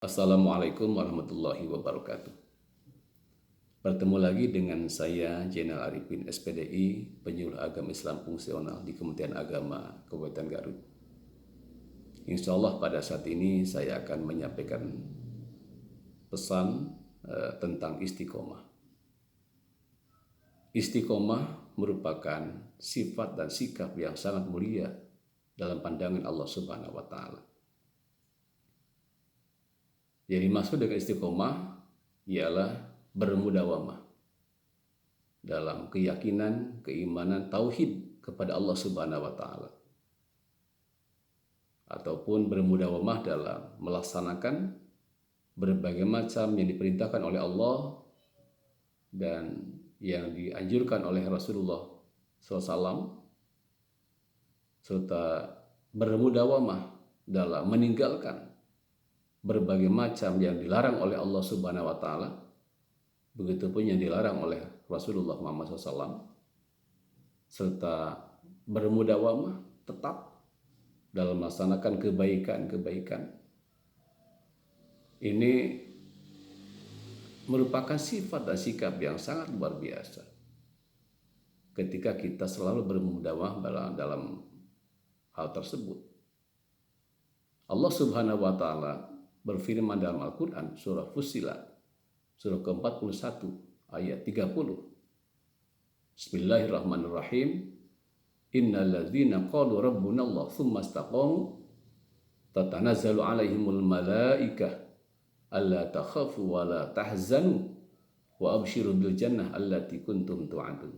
Assalamualaikum warahmatullahi wabarakatuh. Bertemu lagi dengan saya Jenal Arifin SPDI, Penyuluh Agama Islam Fungsional di Kementerian Agama Kabupaten Garut. Insya Allah pada saat ini saya akan menyampaikan pesan tentang istiqomah. Istiqomah merupakan sifat dan sikap yang sangat mulia dalam pandangan Allah Subhanahu wa Ta'ala. Jadi maksud dengan istiqomah ialah bermudawamah dalam keyakinan, keimanan, tauhid kepada Allah Subhanahu wa Ta'ala, ataupun bermudawamah dalam melaksanakan berbagai macam yang diperintahkan oleh Allah dan yang dianjurkan oleh Rasulullah SAW, serta bermudawamah dalam meninggalkan berbagai macam yang dilarang oleh Allah Subhanahu wa Ta'ala, begitupun yang dilarang oleh Rasulullah Muhammad SAW, serta bermudawamah tetap dalam melaksanakan kebaikan-kebaikan. Ini merupakan sifat dan sikap yang sangat luar biasa ketika kita selalu bermudawamah dalam hal tersebut. Allah Subhanahu wa Ta'ala berfirman dalam Al-Quran surah Fussilat surah ke-41 ayat 30. Bismillahirrahmanirrahim. Innal ladzina qalu rabbuna Allah tsumma istaqamu tatanazzalu alaihimul malaikah alla takhafu wa la tahzanu wa abshiru bil jannah allati kuntum tu'adun.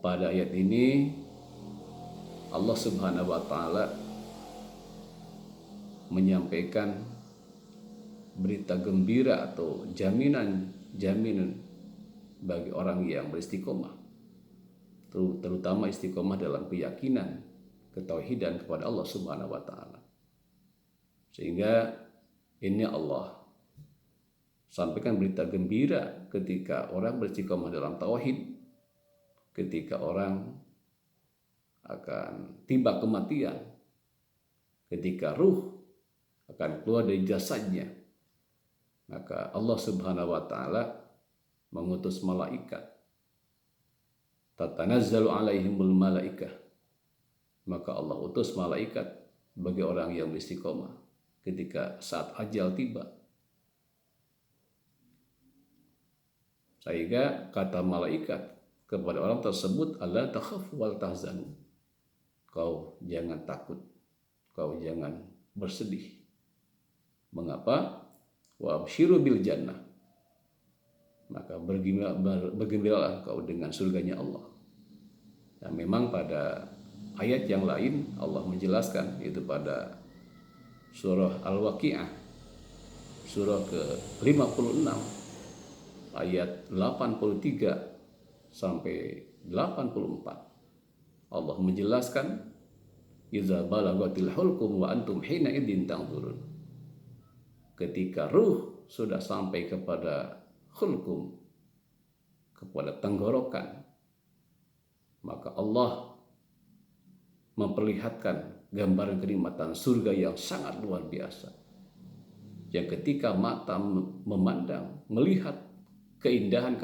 Pada ayat ini Allah Subhanahu wa Ta'ala menyampaikan berita gembira atau jaminan bagi orang yang beristiqomah, terutama istiqomah dalam keyakinan, ketauhidan kepada Allah Subhanahu wa Ta'ala. Sehingga ini Allah sampaikan berita gembira ketika orang beristiqomah dalam tauhid, ketika orang akan tiba kematian, ketika ruh akan keluar dari jasadnya, maka Allah Subhanahu wa Ta'ala mengutus malaikat. Tatanazzalu alaihimul malaikah, maka Allah utus malaikat bagi orang yang beristiqomah ketika saat ajal tiba. Sehingga kata malaikat kepada orang tersebut, alla takhafu wal tahzanu, kau jangan takut, kau jangan bersedih. Mengapa? Wa abshiru bil jannah, maka bergembiralah kau dengan surganya Allah. Dan memang pada ayat yang lain Allah menjelaskan, yaitu pada surah Al-Waqi'ah surah ke-56 ayat 83 sampai 84. Allah menjelaskan, idza balagatil hulqum wa antum hina idzin tanzurun, ketika ruh sudah sampai kepada khulqum, kepada tenggorokan, maka Allah memperlihatkan gambaran kenikmatan surga yang sangat luar biasa, yang ketika mata memandang, melihat keindahan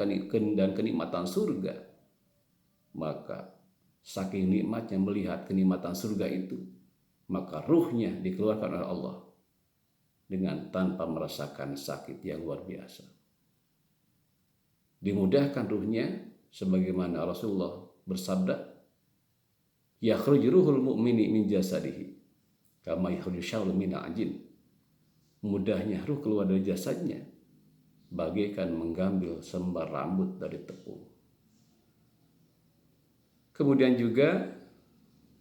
dan kenikmatan surga, maka saking nikmatnya melihat kenikmatan surga itu, maka ruhnya dikeluarkan oleh Allah dengan tanpa merasakan sakit yang luar biasa. Dimudahkan ruhnya, sebagaimana Rasulullah bersabda, yakhruju ruhul mu'mini min jasadihi kama yakhruju sya'ru minal ajin. Mudahnya ruh keluar dari jasadnya bagaikan mengambil selembar rambut dari tepung. Kemudian juga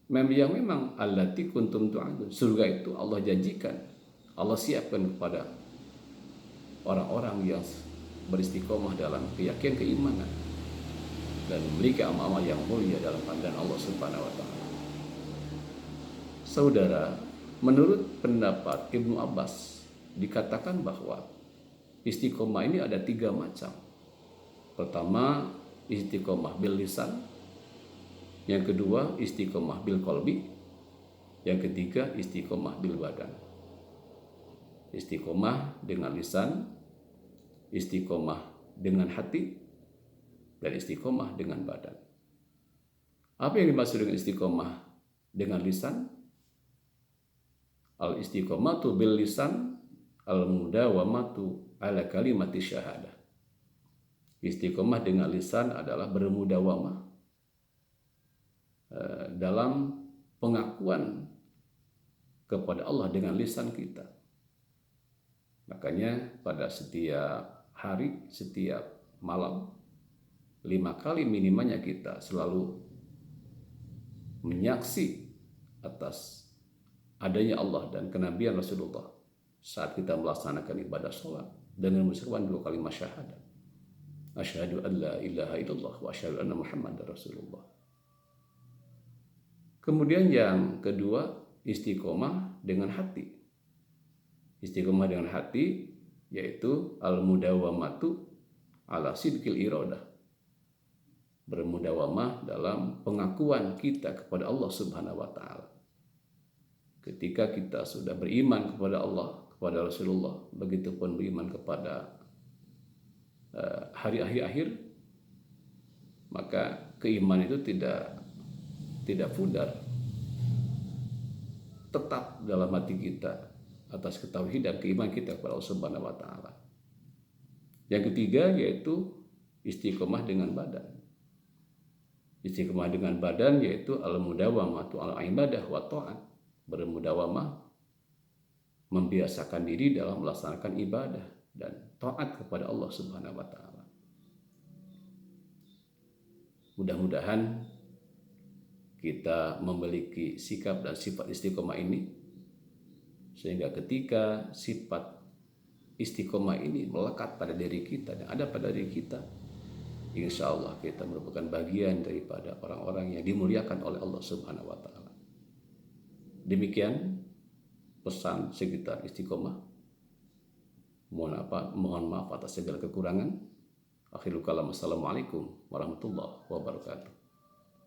yang memang allati kuntum tu'adun, surga itu Allah janjikan, Allah siapkan kepada orang-orang yang beristiqomah dalam keyakinan, keimanan, dan memiliki amal-amal yang mulia dalam pandangan Allah Subhanahu wa Ta'ala. Saudara, menurut pendapat Ibnu Abbas dikatakan bahwa istiqomah ini ada 3 macam. Pertama, istiqomah bil lisan. Yang kedua, istiqomah bil qalbi. Yang ketiga, istiqomah bil badan. Istiqomah dengan lisan, istiqomah dengan hati, dan istiqomah dengan badan. Apa yang dimaksud dengan istiqomah dengan lisan? Al-istiqomatu bil lisan, al-mudawamatu ala kalimati syahadah. Istiqomah dengan lisan adalah bermudawamah dalam pengakuan kepada Allah dengan lisan kita. Makanya pada setiap hari, setiap malam, 5 kali minimalnya kita selalu menyaksi atas adanya Allah dan kenabian Rasulullah saat kita melaksanakan ibadah sholat dengan mengucapkan 2 kalimat syahadat. Asyhadu an la ilaha illallah wa asyhadu anna Muhammadar Rasulullah. Kemudian yang kedua, istiqomah dengan hati. Istiqomah dengan hati yaitu al-mudawamatu ala sidqil iradah. Bermudawamah dalam pengakuan kita kepada Allah Subhanahu wa taala. Ketika kita sudah beriman kepada Allah, kepada Rasulullah, begitupun beriman kepada hari akhir, maka keimanan itu tidak pudar, tetap dalam hati kita atas ketauhidan keimanan kita kepada Allah Subhanahu wa taala. Yang ketiga yaitu istiqomah dengan badan. Istiqomah dengan badan yaitu al-mudawamatu al-ibadah wa ta'at. Bermudawamah membiasakan diri dalam melaksanakan ibadah dan taat kepada Allah Subhanahu wa taala. Mudah-mudahan kita memiliki sikap dan sifat istiqomah ini sehingga ketika sifat istiqomah ini melekat pada diri kita dan ada pada diri kita, insya Allah kita merupakan bagian daripada orang-orang yang dimuliakan oleh Allah Subhanahu wa taala. Demikian pesan sekitar istiqomah. Mohon maaf atas segala kekurangan. Akhirul kalam, assalamualaikum warahmatullahi wabarakatuh.